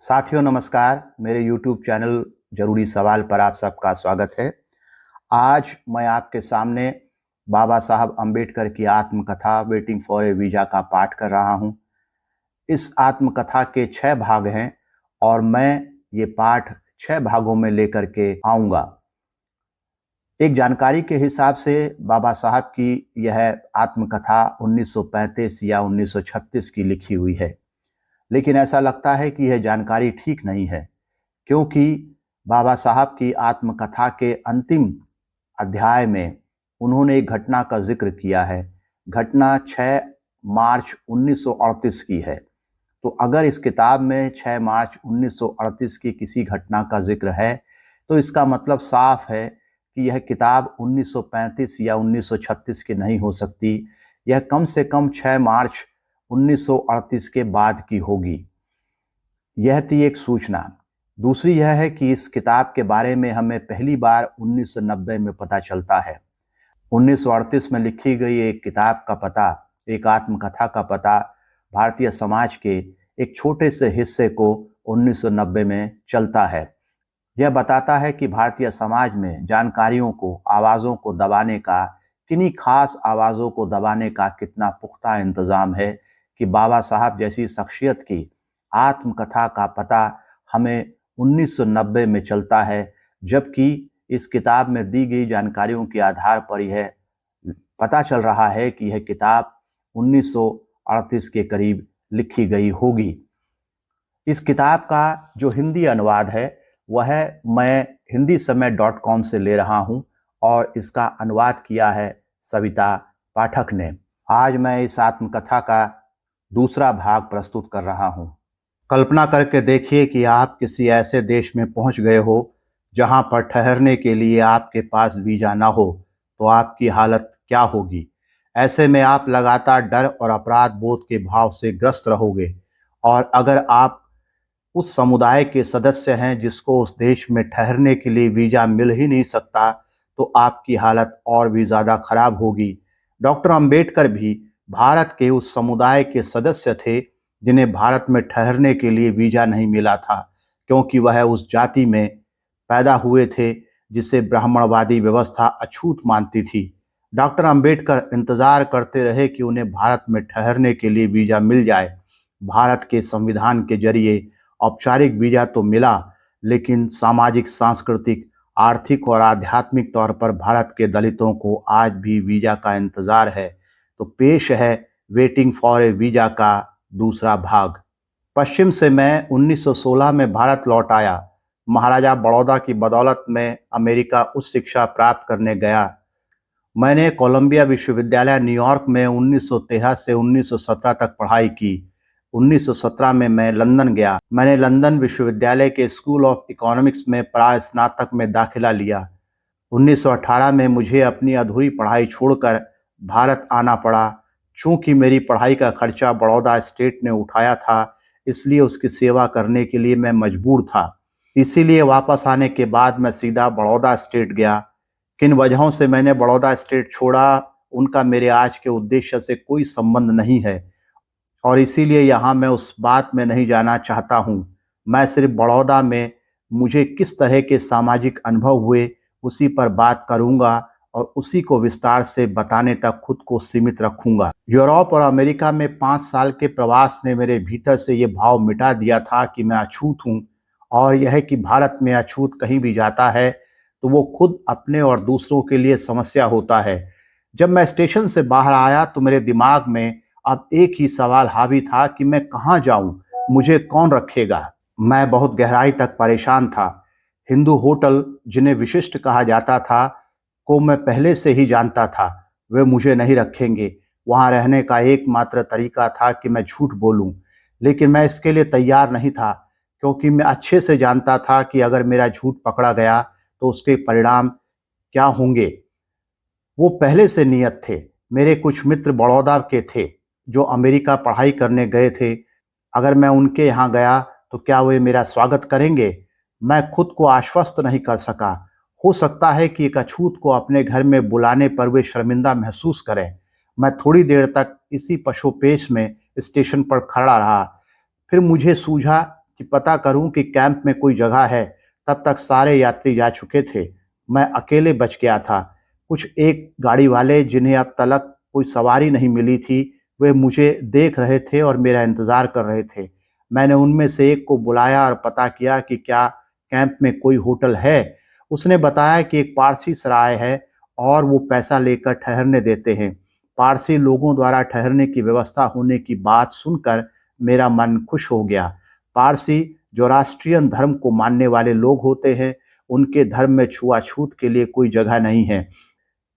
साथियों नमस्कार। मेरे YouTube चैनल जरूरी सवाल पर आप सबका स्वागत है। आज मैं आपके सामने बाबा साहब अम्बेडकर की आत्मकथा वेटिंग फॉर ए वीजा का पाठ कर रहा हूं। इस आत्मकथा के 6 भाग हैं और मैं ये पाठ 6 भागों में लेकर के आऊंगा। एक जानकारी के हिसाब से बाबा साहब की यह आत्मकथा 1935 या 1936 की लिखी हुई है, लेकिन ऐसा लगता है कि यह जानकारी ठीक नहीं है, क्योंकि बाबा साहब की आत्मकथा के अंतिम अध्याय में उन्होंने एक घटना का जिक्र किया है। घटना 6 मार्च 1938 की है। तो अगर इस किताब में 6 मार्च 1938 की किसी घटना का जिक्र है तो इसका मतलब साफ है कि यह किताब 1935 या 1936 की नहीं हो सकती। यह कम से कम 6 मार्च 1938 के बाद की होगी। यह थी एक सूचना। दूसरी यह है कि इस किताब के बारे में हमें पहली बार 1990 में पता चलता है। 1938 में लिखी गई एक किताब का पता, एक आत्मकथा का पता भारतीय समाज के एक छोटे से हिस्से को 1990 में चलता है। यह बताता है कि भारतीय समाज में जानकारियों को, आवाज़ों को दबाने का, किन्हीं खास आवाज़ों को दबाने का कितना पुख्ता इंतज़ाम है कि बाबा साहब जैसी शख्सियत की आत्मकथा का पता हमें 1990 में चलता है, जबकि इस किताब में दी गई जानकारियों के आधार पर यह पता चल रहा है कि यह किताब 1938 के करीब लिखी गई होगी। इस किताब का जो हिंदी अनुवाद है वह मैं hindismay.com से ले रहा हूं और इसका अनुवाद किया है सविता पाठक ने। आज मैं इस आत्मकथा का दूसरा भाग प्रस्तुत कर रहा हूं। कल्पना करके देखिए कि आप किसी ऐसे देश में पहुंच गए हो जहां पर ठहरने के लिए आपके पास वीज़ा ना हो, तो आपकी हालत क्या होगी। ऐसे में आप लगातार डर और अपराध बोध के भाव से ग्रस्त रहोगे, और अगर आप उस समुदाय के सदस्य हैं जिसको उस देश में ठहरने के लिए वीज़ा मिल ही नहीं सकता, तो आपकी हालत और भी ज़्यादा खराब होगी। डॉक्टर अंबेडकर भी भारत के उस समुदाय के सदस्य थे जिन्हें भारत में ठहरने के लिए वीज़ा नहीं मिला था, क्योंकि वह उस जाति में पैदा हुए थे जिसे ब्राह्मणवादी व्यवस्था अछूत मानती थी। डॉक्टर अंबेडकर इंतज़ार करते रहे कि उन्हें भारत में ठहरने के लिए वीज़ा मिल जाए। भारत के संविधान के जरिए औपचारिक वीज़ा तो मिला, लेकिन सामाजिक, सांस्कृतिक, आर्थिक और आध्यात्मिक तौर पर भारत के दलितों को आज भी वीज़ा का इंतज़ार है। तो पेश है वेटिंग फॉर ए वीज़ा का दूसरा भाग। पश्चिम से मैं 1916 में भारत लौट आया। महाराजा बड़ौदा की बदौलत में अमेरिका उच्च शिक्षा प्राप्त करने गया। मैंने कोलंबिया विश्वविद्यालय न्यूयॉर्क में 1913 से 1917 तक पढ़ाई की। 1917 में मैं लंदन गया। मैंने लंदन विश्वविद्यालय के स्कूल ऑफ इकोनॉमिक्स में स्नातक में दाखिला लिया। 1918 में मुझे अपनी अधूरी पढ़ाई छोड़कर भारत आना पड़ा। चूँकि मेरी पढ़ाई का खर्चा बड़ौदा स्टेट ने उठाया था, इसलिए उसकी सेवा करने के लिए मैं मजबूर था। इसीलिए वापस आने के बाद मैं सीधा बड़ौदा स्टेट गया। किन वजहों से मैंने बड़ौदा स्टेट छोड़ा, उनका मेरे आज के उद्देश्य से कोई संबंध नहीं है, और इसीलिए यहाँ मैं उस बात में नहीं जाना चाहता हूँ। मैं सिर्फ बड़ौदा में मुझे किस तरह के सामाजिक अनुभव हुए उसी पर बात करूँगा और उसी को विस्तार से बताने तक खुद को सीमित रखूँगा। यूरोप और अमेरिका में 5 साल के प्रवास ने मेरे भीतर से ये भाव मिटा दिया था कि मैं अछूत हूँ, और यह कि भारत में अछूत कहीं भी जाता है तो वो खुद, अपने और दूसरों के लिए समस्या होता है। जब मैं स्टेशन से बाहर आया तो मेरे दिमाग में अब एक ही सवाल हावी था कि मैं कहाँ जाऊं, मुझे कौन रखेगा। मैं बहुत गहराई तक परेशान था। हिंदू होटल, जिन्हें विशिष्ट कहा जाता था, को मैं पहले से ही जानता था। वे मुझे नहीं रखेंगे। वहाँ रहने का एकमात्र तरीका था कि मैं झूठ बोलूं, लेकिन मैं इसके लिए तैयार नहीं था, क्योंकि मैं अच्छे से जानता था कि अगर मेरा झूठ पकड़ा गया तो उसके परिणाम क्या होंगे। वो पहले से नियत थे। मेरे कुछ मित्र बड़ौदा के थे जो अमेरिका पढ़ाई करने गए थे। अगर मैं उनके यहाँ गया तो क्या वे मेरा स्वागत करेंगे? मैं खुद को आश्वस्त नहीं कर सका। हो सकता है कि एक अछूत को अपने घर में बुलाने पर वे शर्मिंदा महसूस करें। मैं थोड़ी देर तक इसी पशोपेश में स्टेशन पर खड़ा रहा। फिर मुझे सूझा कि पता करूं कि कैंप में कोई जगह है। तब तक सारे यात्री जा चुके थे। मैं अकेले बच गया था। कुछ एक गाड़ी वाले, जिन्हें अब तलक कोई सवारी नहीं मिली थी, वे मुझे देख रहे थे और मेरा इंतजार कर रहे थे। मैंने उनमें से एक को बुलाया और पता किया कि क्या कैंप में कोई होटल है। उसने बताया कि एक पारसी सराय है और वो पैसा लेकर ठहरने देते हैं। पारसी लोगों द्वारा ठहरने की व्यवस्था होने की बात सुनकर मेरा मन खुश हो गया। पारसी ज़ोरास्ट्रियन धर्म को मानने वाले लोग होते हैं। उनके धर्म में छुआछूत के लिए कोई जगह नहीं है,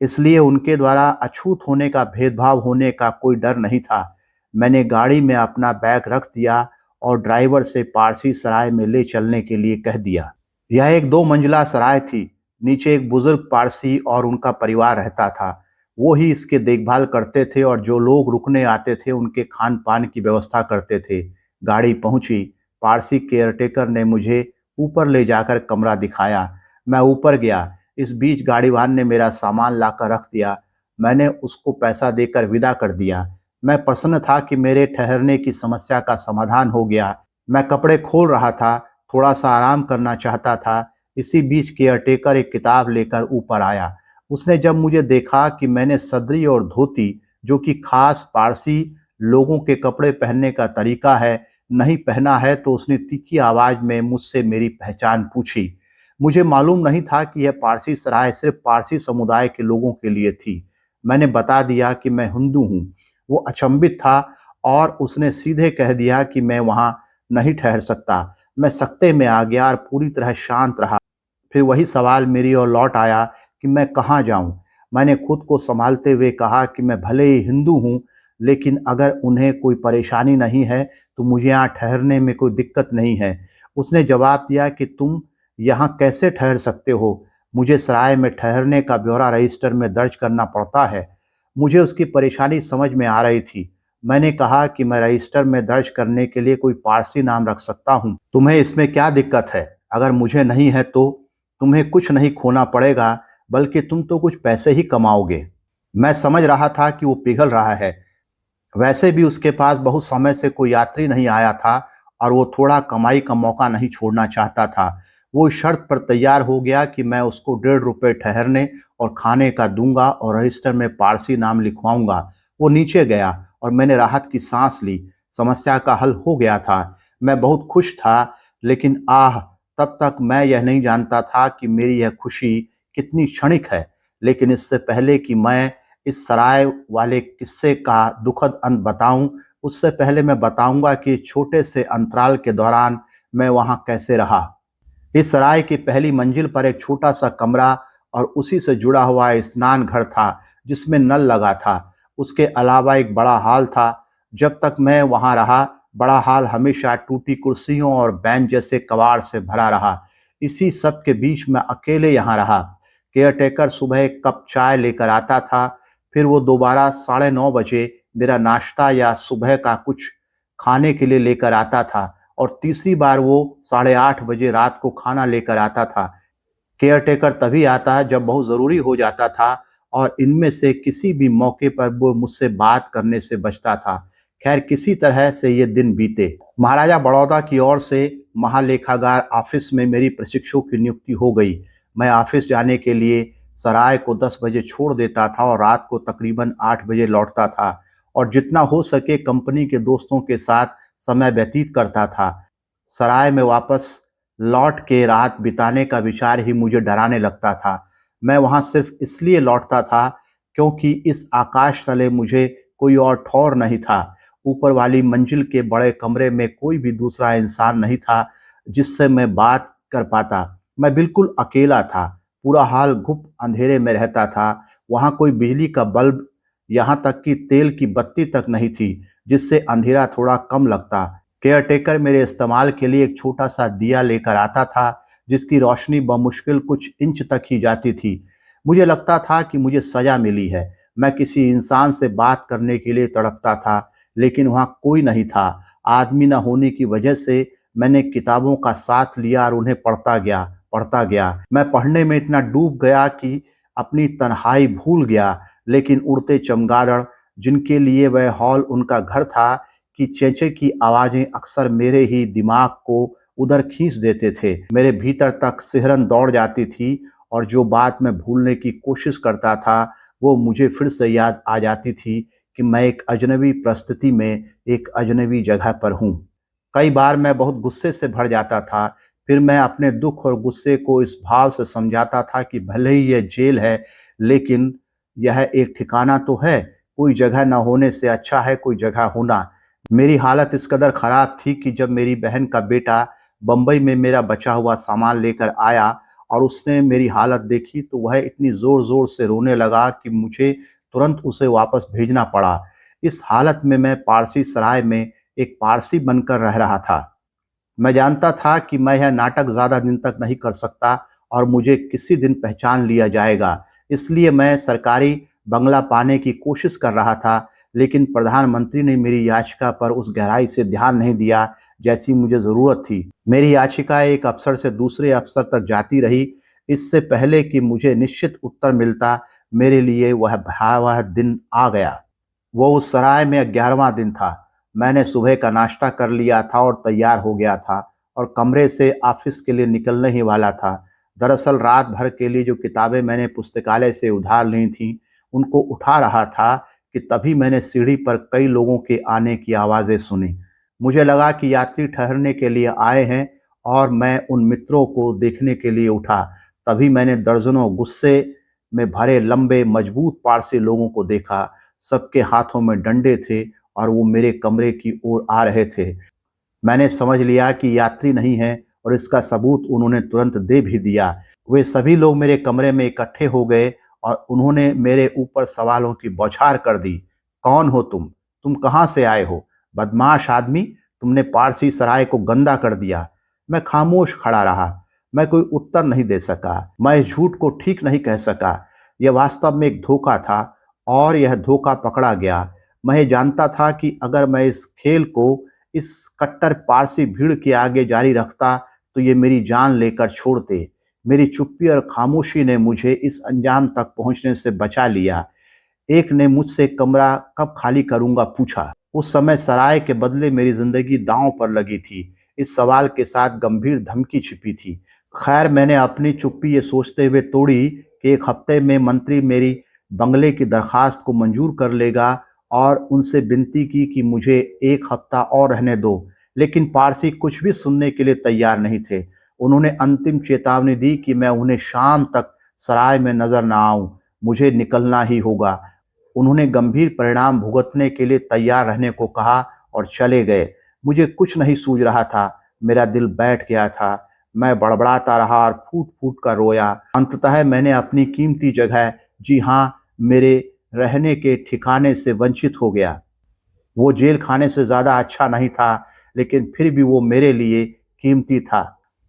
इसलिए उनके द्वारा अछूत होने का, भेदभाव होने का कोई डर नहीं था। मैंने गाड़ी में अपना बैग रख दिया और ड्राइवर से पारसी सराय में ले चलने के लिए कह दिया। यह एक 2 मंजिला सराय थी। नीचे एक बुजुर्ग पारसी और उनका परिवार रहता था। वो ही इसके देखभाल करते थे और जो लोग रुकने आते थे उनके खान पान की व्यवस्था करते थे। गाड़ी पहुंची। पारसी केयरटेकर ने मुझे ऊपर ले जाकर कमरा दिखाया। मैं ऊपर गया। इस बीच गाड़ीवान ने मेरा सामान लाकर रख दिया। मैंने उसको पैसा देकर विदा कर दिया। मैं प्रसन्न था कि मेरे ठहरने की समस्या का समाधान हो गया। मैं कपड़े खोल रहा था, थोड़ा सा आराम करना चाहता था। इसी बीच केयरटेकर एक किताब लेकर ऊपर आया। उसने जब मुझे देखा कि मैंने सदरी और धोती, जो कि खास पारसी लोगों के कपड़े पहनने का तरीका है, नहीं पहना है, तो उसने तीखी आवाज में मुझसे मेरी पहचान पूछी। मुझे मालूम नहीं था कि यह पारसी सराय सिर्फ पारसी समुदाय के लोगों के लिए थी। मैंने बता दिया कि मैं हिंदू हूँ। वो अचंभित था और उसने सीधे कह दिया कि मैं वहाँ नहीं ठहर सकता। मैं सकते में आ गया और पूरी तरह शांत रहा। फिर वही सवाल मेरी ओर लौट आया कि मैं कहाँ जाऊँ। मैंने खुद को संभालते हुए कहा कि मैं भले ही हिंदू हूँ, लेकिन अगर उन्हें कोई परेशानी नहीं है तो मुझे यहाँ ठहरने में कोई दिक्कत नहीं है। उसने जवाब दिया कि तुम यहाँ कैसे ठहर सकते हो? मुझे सराय में ठहरने का ब्यौरा रजिस्टर में दर्ज करना पड़ता है। मुझे उसकी परेशानी समझ में आ रही थी। मैंने कहा कि मैं रजिस्टर में दर्ज करने के लिए कोई पारसी नाम रख सकता हूँ। तुम्हें इसमें क्या दिक्कत है? अगर मुझे नहीं है तो तुम्हें कुछ नहीं खोना पड़ेगा, बल्कि तुम तो कुछ पैसे ही कमाओगे। मैं समझ रहा था कि वो पिघल रहा है। वैसे भी उसके पास बहुत समय से कोई यात्री नहीं आया था और वो थोड़ा कमाई का मौका नहीं छोड़ना चाहता था। वो इस शर्त पर तैयार हो गया कि मैं उसको ₹1.5 ठहरने और खाने का दूंगा और रजिस्टर में पारसी नाम लिखवाऊंगा। वो नीचे गया और मैंने राहत की सांस ली। समस्या का हल हो गया था। मैं बहुत खुश था, लेकिन तब तक मैं यह नहीं जानता था कि मेरी यह खुशी कितनी क्षणिक है। लेकिन इससे पहले कि मैं इस सराय वाले किस्से का दुखद अंत बताऊं, उससे पहले मैं बताऊंगा कि छोटे से अंतराल के दौरान मैं वहां कैसे रहा। इस सराय की पहली मंजिल पर एक छोटा सा कमरा और उसी से जुड़ा हुआ स्नान घर था, जिसमें नल लगा था। उसके अलावा एक बड़ा हॉल था। जब तक मैं वहां रहा, बड़ा हॉल हमेशा टूटी कुर्सियों और बेंच जैसे कबाड़ से भरा रहा। इसी सब के बीच मैं अकेले यहाँ रहा। केयरटेकर सुबह एक कप चाय लेकर आता था। फिर वो दोबारा 9:30 बजे मेरा नाश्ता या सुबह का कुछ खाने के लिए लेकर आता था और तीसरी बार वो 8:30 बजे रात को खाना लेकर आता था। केयरटेकर तभी आता जब बहुत ज़रूरी हो जाता था और इनमें से किसी भी मौके पर वो मुझसे बात करने से बचता था। खैर, किसी तरह से ये दिन बीते। महाराजा बड़ौदा की ओर से महालेखागार ऑफिस में मेरी प्रशिक्षु की नियुक्ति हो गई। मैं ऑफिस जाने के लिए सराय को 10 बजे छोड़ देता था और रात को तकरीबन 8 बजे लौटता था और जितना हो सके कंपनी के दोस्तों के साथ समय व्यतीत करता था। सराय में वापस लौट के रात बिताने का विचार ही मुझे डराने लगता था। मैं वहां सिर्फ इसलिए लौटता था क्योंकि इस आकाश तले मुझे कोई और ठौर नहीं था। ऊपर वाली मंजिल के बड़े कमरे में कोई भी दूसरा इंसान नहीं था जिससे मैं बात कर पाता। मैं बिल्कुल अकेला था। पूरा हाल घुप अंधेरे में रहता था। वहां कोई बिजली का बल्ब, यहाँ तक कि तेल की बत्ती तक नहीं थी, जिससे अंधेरा थोड़ा कम लगता। केयरटेकर मेरे इस्तेमाल के लिए एक छोटा सा दिया लेकर आता था, जिसकी रोशनी बमुश्किल कुछ इंच तक ही जाती थी। मुझे लगता था कि मुझे सजा मिली है। मैं किसी इंसान से बात करने के लिए तड़पता था, लेकिन वहां कोई नहीं था। आदमी न होने की वजह से मैंने किताबों का साथ लिया और उन्हें पढ़ता गया। मैं पढ़ने में इतना डूब गया कि अपनी तन्हाई भूल गया। लेकिन उड़ते चमगादड़, जिनके लिए वह हॉल उनका घर था, कि चेंचे की आवाज़ें अक्सर मेरे ही दिमाग को उधर खींच देते थे। मेरे भीतर तक सिहरन दौड़ जाती थी और जो बात मैं भूलने की कोशिश करता था, वो मुझे फिर से याद आ जाती थी कि मैं एक अजनबी परिस्थिति में, एक अजनबी जगह पर हूँ। कई बार मैं बहुत गुस्से से भर जाता था, फिर मैं अपने दुःख और गुस्से को इस भाव से समझाता था कि भले ही यह जेल है, लेकिन यह एक ठिकाना तो है, कोई जगह न होने से अच्छा है कोई जगह होना। मेरी हालत इस कदर ख़राब थी कि जब मेरी बहन का बेटा बम्बई में मेरा बचा हुआ सामान लेकर आया और उसने मेरी हालत देखी, तो वह इतनी ज़ोर-ज़ोर से रोने लगा कि मुझे तुरंत उसे वापस भेजना पड़ा। इस हालत में मैं पारसी सराय में एक पारसी बनकर रह रहा था। मैं जानता था कि मैं यह नाटक ज़्यादा दिन तक नहीं कर सकता और मुझे किसी दिन पहचान लिया जाएगा। इसलिए मैं सरकारी बंगला पाने की कोशिश कर रहा था, लेकिन प्रधानमंत्री ने मेरी याचिका पर उस गहराई से ध्यान नहीं दिया जैसी मुझे ज़रूरत थी। मेरी याचिका एक अफ़सर से दूसरे अफ़सर तक जाती रही। इससे पहले कि मुझे निश्चित उत्तर मिलता, मेरे लिए वह भयावह दिन आ गया। वो उस सराय में 11वां दिन था। मैंने सुबह का नाश्ता कर लिया था और तैयार हो गया था और कमरे से ऑफिस के लिए निकलने ही वाला था। दरअसल रात भर के लिए जो किताबें मैंने पुस्तकालय से उधार ली थीं, उनको उठा रहा था कि तभी मैंने सीढ़ी पर कई लोगों के आने की आवाज़ें सुनी। मुझे लगा कि यात्री ठहरने के लिए आए हैं और मैं उन मित्रों को देखने के लिए उठा। तभी मैंने दर्जनों गुस्से में भरे लंबे मजबूत पारसी लोगों को देखा। सबके हाथों में डंडे थे और वो मेरे कमरे की ओर आ रहे थे। मैंने समझ लिया कि यात्री नहीं है और इसका सबूत उन्होंने तुरंत दे भी दिया। वे सभी लोग मेरे कमरे में इकट्ठे हो गए और उन्होंने मेरे ऊपर सवालों की बौछार कर दी। कौन हो तुम? तुम कहाँ से आए हो? बदमाश आदमी, तुमने पारसी सराय को गंदा कर दिया। मैं खामोश खड़ा रहा। मैं कोई उत्तर नहीं दे सका। मैं इस झूठ को ठीक नहीं कह सका। यह वास्तव में एक धोखा था और यह धोखा पकड़ा गया। मैं ये जानता था कि अगर मैं इस खेल को इस कट्टर पारसी भीड़ के आगे जारी रखता, तो ये मेरी जान लेकर छोड़ते। मेरी चुप्पी और खामोशी ने मुझे इस अंजाम तक पहुंचने से बचा लिया। एक ने मुझसे कमरा कब खाली करूंगा पूछा। उस समय सराय के बदले मेरी जिंदगी दांव पर लगी थी। इस सवाल के साथ गंभीर धमकी छिपी थी। खैर, मैंने अपनी चुप्पी ये सोचते हुए तोड़ी कि एक हफ्ते में मंत्री मेरी बंगले की दरखास्त को मंजूर कर लेगा और उनसे विनती की कि मुझे एक हफ्ता और रहने दो। लेकिन पारसी कुछ भी सुनने के लिए तैयार नहीं थे। उन्होंने अंतिम चेतावनी दी कि मैं उन्हें शाम तक सराय में नजर न आऊं, मुझे निकलना ही होगा। उन्होंने गंभीर परिणाम भुगतने के लिए तैयार रहने को कहा और चले गए। मुझे कुछ नहीं सूझ रहा था। मेरा दिल बैठ गया था। मैं बड़बड़ाता रहा और फूट-फूट कर रोया। अंततः मैंने अपनी कीमती जगह, जी हाँ, मेरे रहने के ठिकाने से वंचित हो गया। वो जेल खाने से ज़्यादा अच्छा नहीं था, लेकिन फिर भी वो मेरे लिए कीमती था।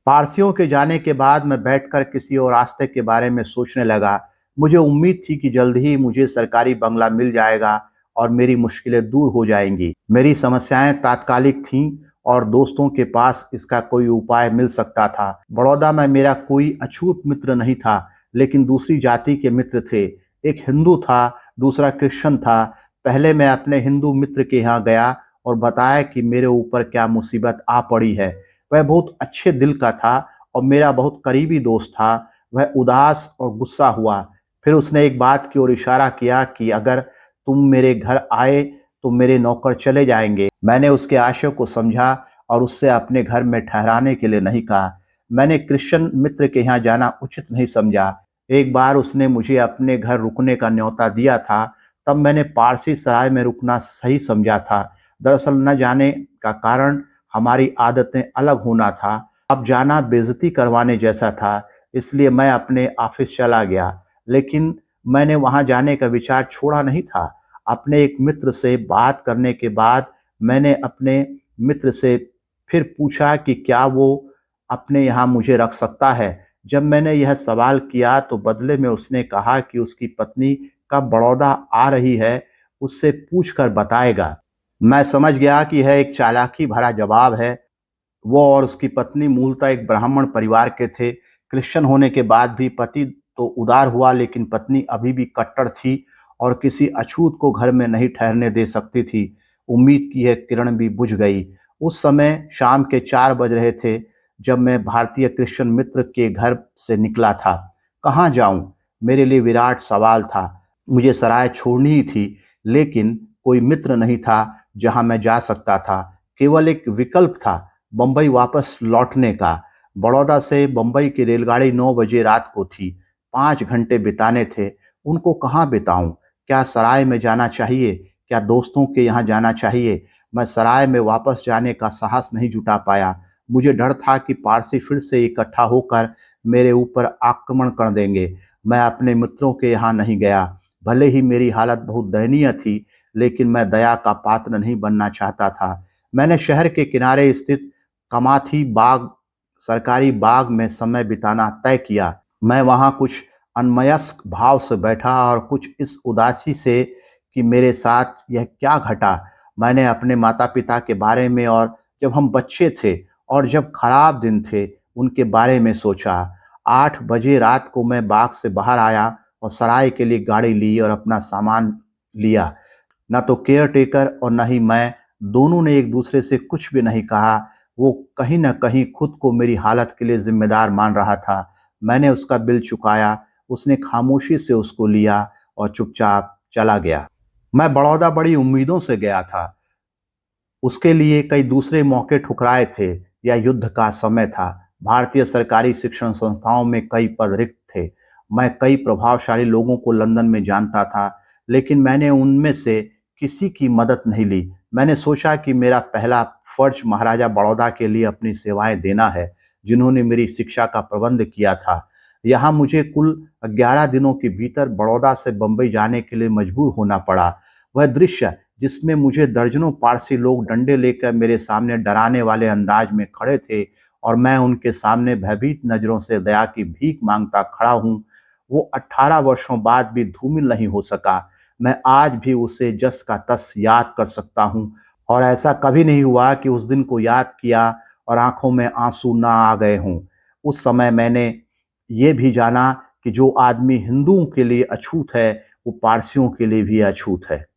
पारसियों के जाने के बाद मैं बैठकर किसी और रास्ते के बारे में सोचने लगा। मुझे उम्मीद थी कि जल्द ही मुझे सरकारी बंगला मिल जाएगा और मेरी मुश्किलें दूर हो जाएंगी। मेरी समस्याएं तात्कालिक थीं और दोस्तों के पास इसका कोई उपाय मिल सकता था। बड़ौदा में मेरा कोई अछूत मित्र नहीं था, लेकिन दूसरी जाति के मित्र थे। एक हिंदू था, दूसरा क्रिश्चियन था। पहले मैं अपने हिंदू मित्र के यहाँ गया और बताया कि मेरे ऊपर क्या मुसीबत आ पड़ी है। वह बहुत अच्छे दिल का था और मेरा बहुत करीबी दोस्त था। वह उदास और गुस्सा हुआ। फिर उसने एक बात की ओर इशारा किया कि अगर तुम मेरे घर आए तो मेरे नौकर चले जाएंगे। मैंने उसके आशय को समझा और उससे अपने घर में ठहराने के लिए नहीं कहा। मैंने क्रिश्चियन मित्र के यहाँ जाना उचित नहीं समझा। एक बार उसने मुझे अपने घर रुकने का न्योता दिया था, तब मैंने पारसी सराय में रुकना सही समझा था। दरअसल न जाने का कारण हमारी आदतें अलग होना था। अब जाना बेइज्जती करवाने जैसा था, इसलिए मैं अपने ऑफिस चला गया। लेकिन मैंने वहां जाने का विचार छोड़ा नहीं था। अपने एक मित्र से बात करने के बाद मैंने अपने मित्र से फिर पूछा कि क्या वो अपने यहाँ मुझे रख सकता है। जब मैंने यह सवाल किया तो बदले में उसने कहा कि उसकी पत्नी कब बड़ौदा आ रही है, उससे पूछकर बताएगा। मैं समझ गया कि यह एक चालाकी भरा जवाब है। वो और उसकी पत्नी मूलतः एक ब्राह्मण परिवार के थे। क्रिश्चियन होने के बाद भी पति तो उदार हुआ, लेकिन पत्नी अभी भी कट्टर थी और किसी अछूत को घर में नहीं ठहरने दे सकती थी। उम्मीद की यह किरण भी बुझ गई। उस समय शाम के 4 बज रहे थे जब मैं भारतीय क्रिश्चियन मित्र के घर से निकला था। कहाँ जाऊँ? मेरे लिए विराट सवाल था। मुझे सराय छोड़नी ही थी, लेकिन कोई मित्र नहीं था जहाँ मैं जा सकता था। केवल एक विकल्प था, बम्बई वापस लौटने का। बड़ौदा से बम्बई की रेलगाड़ी 9 बजे रात को थी। 5 घंटे बिताने थे। उनको कहाँ बिताऊँ? क्या सराय में जाना चाहिए? क्या दोस्तों के यहाँ जाना चाहिए? मैं सराय में वापस जाने का साहस नहीं जुटा पाया। मुझे डर था कि पारसी फिर से इकट्ठा होकर मेरे ऊपर आक्रमण कर देंगे। मैं अपने मित्रों के यहाँ नहीं गया। भले ही मेरी हालत बहुत दयनीय थी, लेकिन मैं दया का पात्र नहीं बनना चाहता था। मैंने शहर के किनारे स्थित कमाथी बाग, सरकारी बाग में समय बिताना तय किया। मैं वहाँ कुछ अन्मयस्क भाव से बैठा और कुछ इस उदासी से कि मेरे साथ यह क्या घटा। मैंने अपने माता-पिता के बारे में और जब हम बच्चे थे और जब खराब दिन थे, उनके बारे में सोचा। 8 बजे रात को मैं बाग से बाहर आया और सराय के लिए गाड़ी ली और अपना सामान लिया। ना तो केयर टेकर और न ही मैं, दोनों ने एक दूसरे से कुछ भी नहीं कहा। वो कहीं न कहीं खुद को मेरी हालत के लिए ज़िम्मेदार मान रहा था। मैंने उसका बिल चुकाया, उसने खामोशी से उसको लिया और चुपचाप चला गया। मैं बड़ौदा बड़ी उम्मीदों से गया था। उसके लिए कई दूसरे मौके ठुकराए थे। यह युद्ध का समय था। भारतीय सरकारी शिक्षण संस्थाओं में कई पद रिक्त थे। मैं कई प्रभावशाली लोगों को लंदन में जानता था, लेकिन मैंने उनमें से किसी की मदद नहीं ली। मैंने सोचा कि मेरा पहला फर्ज महाराजा बड़ौदा के लिए अपनी सेवाएं देना है, जिन्होंने मेरी शिक्षा का प्रबंध किया था। यहाँ मुझे कुल 11 दिनों के भीतर बड़ौदा से बंबई जाने के लिए मजबूर होना पड़ा। वह दृश्य जिसमें मुझे दर्जनों पारसी लोग डंडे लेकर मेरे सामने डराने वाले अंदाज में खड़े थे और मैं उनके सामने भयभीत नजरों से दया की भीख मांगता खड़ा हूँ, वो 18 वर्षों बाद भी धूमिल नहीं हो सका। मैं आज भी उसे जस का तस याद कर सकता हूँ और ऐसा कभी नहीं हुआ कि उस दिन को याद किया और आंखों में आंसू ना आ गए हों। उस समय मैंने ये भी जाना कि जो आदमी हिंदुओं के लिए अछूत है, वो पारसियों के लिए भी अछूत है।